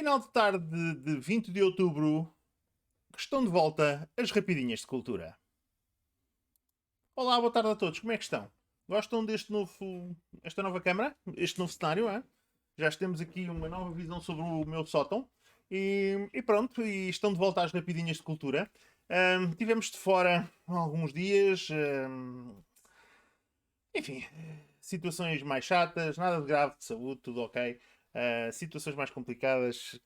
Final de tarde de 20 de outubro, estão de volta as Rapidinhas de Cultura. Olá, boa tarde a todos, como é que estão? Gostam esta nova câmara? Este novo cenário, é? Já temos aqui uma nova visão sobre o meu sótão. E pronto, e estão de volta às Rapidinhas de Cultura. Tivemos de fora alguns dias. Enfim, situações mais chatas, nada de grave de saúde, tudo ok. Situações mais complicadas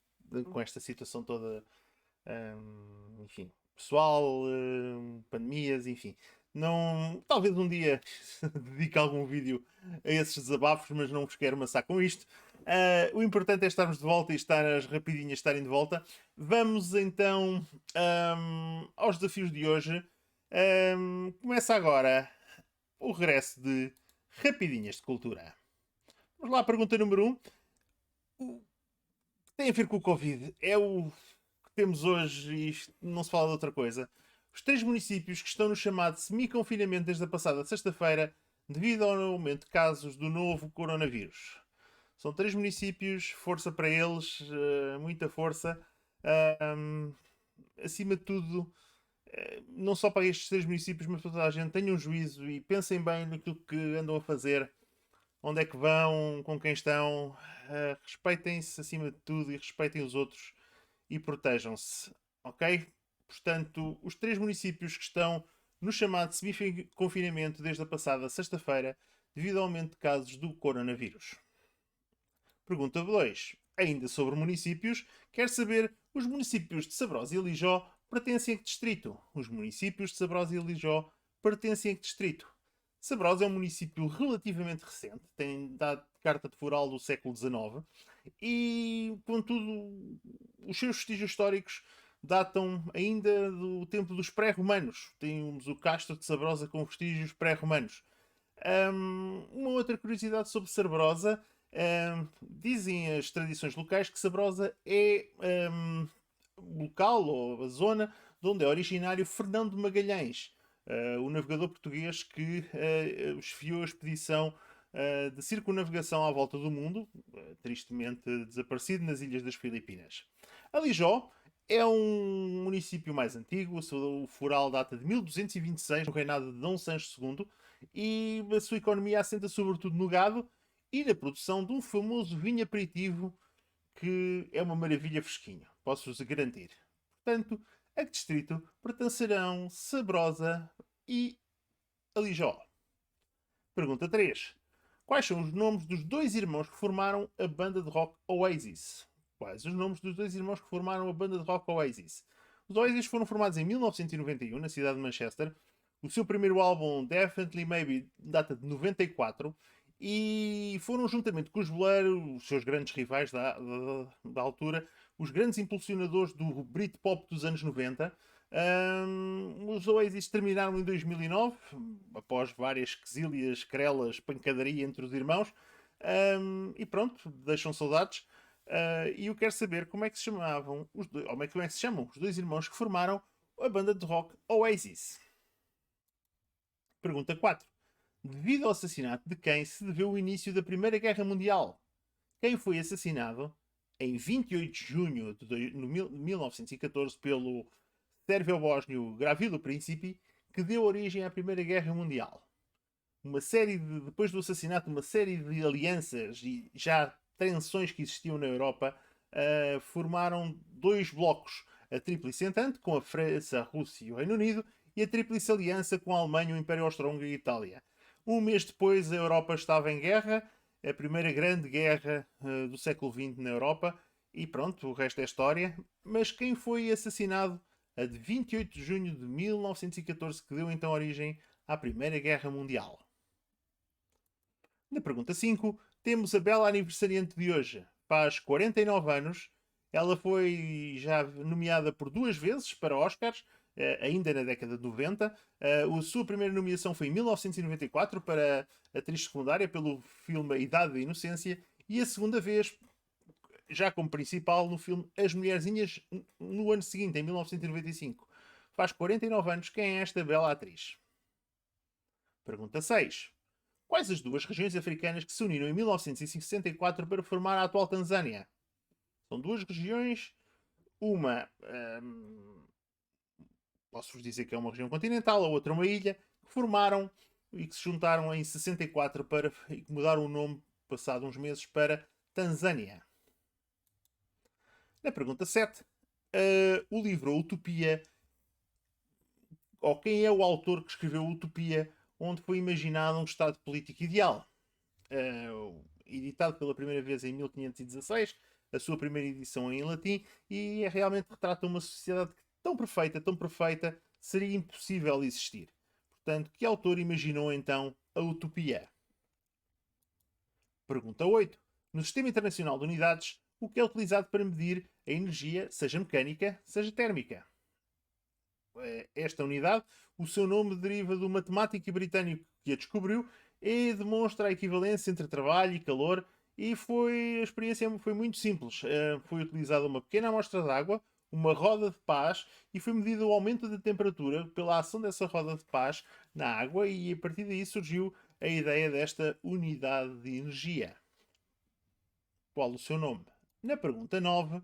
com esta situação toda, enfim, pessoal, pandemias, enfim. Não, talvez um dia dedique algum vídeo a esses desabafos, mas não vos quero amassar com isto. O importante é estarmos de volta e estar as rapidinhas estarem de volta. Vamos então aos desafios de hoje. Começa agora o regresso de Rapidinhas de Cultura. Vamos lá, pergunta número 1. O que tem a ver com o Covid? É o que temos hoje e isto não se fala de outra coisa. Os 3 municípios que estão no chamado semi-confinamento desde a passada sexta-feira devido ao aumento de casos do novo coronavírus. São 3 municípios, força para eles, muita força. Acima de tudo, não só para estes 3 municípios, mas para toda a gente, tenham juízo e pensem bem naquilo que andam a fazer, onde é que vão, com quem estão, respeitem-se acima de tudo e respeitem os outros e protejam-se, ok? Portanto, os 3 municípios que estão no chamado semi-confinamento desde a passada sexta-feira, devido ao aumento de casos do coronavírus. Pergunta 2. Ainda sobre municípios, quer saber, os municípios de Sabrosa e Lijó pertencem a que distrito? Os municípios de Sabrosa e Lijó pertencem a que distrito? Sabrosa é um município relativamente recente, tem dado carta de foral do século XIX e, contudo, os seus vestígios históricos datam ainda do tempo dos pré-romanos. Temos o Castro de Sabrosa com vestígios pré-romanos. Uma outra curiosidade sobre Sabrosa, dizem as tradições locais que Sabrosa é o local ou a zona de onde é originário Fernando de Magalhães, o navegador português que esfiou a expedição de circunnavegação à volta do mundo, tristemente desaparecido nas ilhas das Filipinas. Alijó é um município mais antigo, o foral data de 1226, no reinado de Dom Sancho II, e a sua economia assenta sobretudo no gado e na produção de um famoso vinho aperitivo que é uma maravilha fresquinho, posso-vos garantir. Portanto, a que distrito pertencerão Sabrosa e Alijó? Pergunta 3. Quais são os nomes dos 2 irmãos que formaram a banda de rock Oasis? Quais os nomes dos 2 irmãos que formaram a banda de rock Oasis? Os Oasis foram formados em 1991, na cidade de Manchester. O seu primeiro álbum, Definitely Maybe, data de 94. E foram, juntamente com os Blur, os seus grandes rivais da altura, os grandes impulsionadores do Britpop dos anos 90. Os Oasis terminaram em 2009, após várias quesílias, querelas, pancadaria entre os irmãos. E pronto, deixam saudades. E eu quero saber como é que se chamavam, como é que se chamam os 2 irmãos que formaram a banda de rock Oasis. Pergunta 4. Devido ao assassinato de quem se deveu o início da Primeira Guerra Mundial? Quem foi assassinado em 28 de junho de 1914 pelo sérvio-bósnio Gravilo Principi, que deu origem à Primeira Guerra Mundial? Depois do assassinato, uma série de alianças e já tensões que existiam na Europa formaram 2 blocos. A Tríplice Entente, com a França, a Rússia e o Reino Unido, e a Tríplice Aliança, com a Alemanha, o Império Austro-Húngaro e a Itália. Um mês depois, a Europa estava em guerra, a primeira grande guerra do século XX na Europa, e pronto, o resto é história. Mas quem foi assassinado a de 28 de junho de 1914, que deu então origem à Primeira Guerra Mundial? Na pergunta 5, temos a bela aniversariante de hoje. Faz 49 anos. Ela foi já nomeada por 2 vezes para Oscars, ainda na década de 90. A sua primeira nomeação foi em 1994 para atriz secundária pelo filme A Idade da Inocência, e a segunda vez, já como principal, no filme As Mulherzinhas, no ano seguinte, em 1995. Faz 49 anos. Quem é esta bela atriz? Pergunta 6. Quais as 2 regiões africanas que se uniram em 1964 para formar a atual Tanzânia? São duas regiões, uma, posso-vos dizer que é uma região continental, a outra uma ilha, que formaram e que se juntaram em 64 para e mudaram o nome, passado uns meses, para Tanzânia. Na pergunta 7, o livro A Utopia, ou quem é o autor que escreveu a Utopia, onde foi imaginado um Estado político ideal. Editado pela primeira vez em 1516, a sua primeira edição em latim, e realmente retrata uma sociedade tão perfeita, seria impossível existir. Portanto, que autor imaginou então a Utopia? Pergunta 8. No Sistema Internacional de Unidades, o que é utilizado para medir a energia, seja mecânica, seja térmica? Esta unidade, o seu nome deriva do matemático britânico que a descobriu e demonstra a equivalência entre trabalho e calor, e a experiência foi muito simples. Foi utilizada uma pequena amostra de água, uma roda de paz, e foi medido o aumento da temperatura pela ação dessa roda de paz na água, e a partir daí surgiu a ideia desta unidade de energia. Qual o seu nome? Na pergunta 9,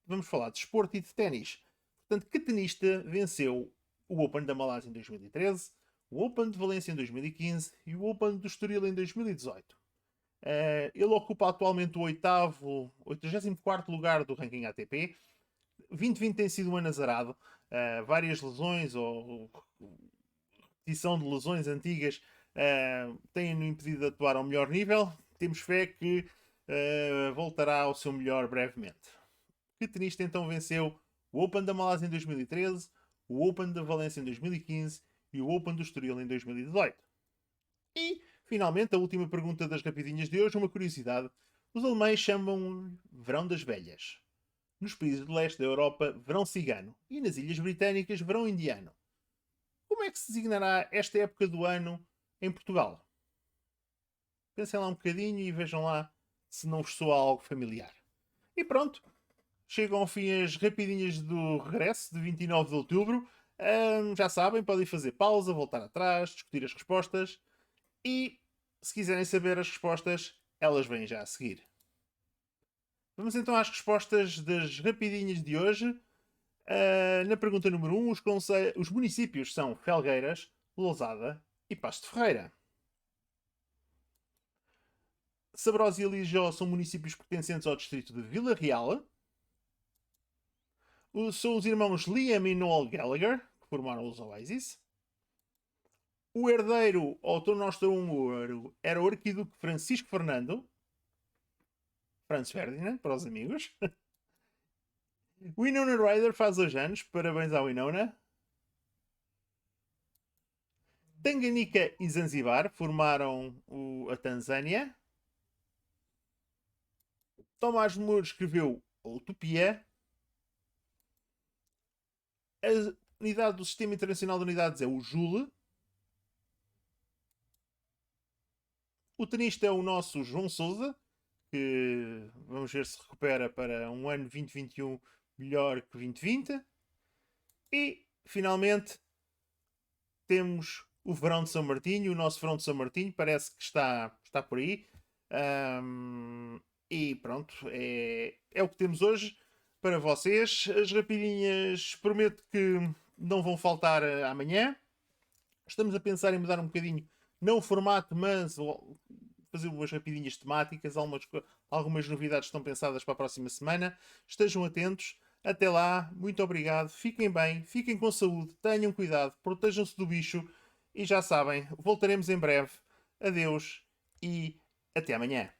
vamos falar de desporto e de ténis. Portanto, que tenista venceu o Open da Malásia em 2013, o Open de Valência em 2015 e o Open do Estoril em 2018? Ele ocupa atualmente o 84º lugar do ranking ATP. 2020 tem sido um ano azarado. Várias lesões ou repetição de lesões antigas têm-no impedido de atuar ao melhor nível. Temos fé que voltará ao seu melhor brevemente. Que tenista então venceu o Open da Malásia em 2013, o Open da Valência em 2015 e o Open do Estoril em 2018? E, finalmente, a última pergunta das rapidinhas de hoje, uma curiosidade. Os alemães chamam Verão das Velhas. Nos países do leste da Europa, Verão Cigano. E nas Ilhas Britânicas, Verão Indiano. Como é que se designará esta época do ano em Portugal? Pensem lá um bocadinho e vejam lá se não vos soa algo familiar. E pronto, chegam ao fim as rapidinhas do regresso de 29 de outubro. Já sabem, podem fazer pausa, voltar atrás, discutir as respostas. E se quiserem saber as respostas, elas vêm já a seguir. Vamos então às respostas das rapidinhas de hoje. Na pergunta número 1, os municípios são Felgueiras, Lousada e Pasto de Ferreira. Sabrosa e Lijó são municípios pertencentes ao distrito de Vila Real. São os irmãos Liam e Noel Gallagher, que formaram os Oasis. O herdeiro ao trono austro-húngaro era o arquiduque Francisco Fernando. Franz Ferdinand, para os amigos. Winona Ryder faz hoje anos. Parabéns à Winona. Tanganyika e Zanzibar formaram a Tanzânia. Tomás Moore escreveu a Utopia. A unidade do Sistema Internacional de Unidades é o Joule. O tenista é o nosso João Sousa, que vamos ver se recupera para um ano 2021 melhor que 2020. E, finalmente, temos o verão de São Martinho. O nosso verão de São Martinho parece que está por aí. E pronto, é o que temos hoje para vocês. As rapidinhas prometo que não vão faltar amanhã. Estamos a pensar em mudar um bocadinho, não o formato, mas fazer umas rapidinhas temáticas. Algumas novidades estão pensadas para a próxima semana. Estejam atentos. Até lá, muito obrigado. Fiquem bem, fiquem com saúde, tenham cuidado, protejam-se do bicho e já sabem, voltaremos em breve. Adeus e até amanhã.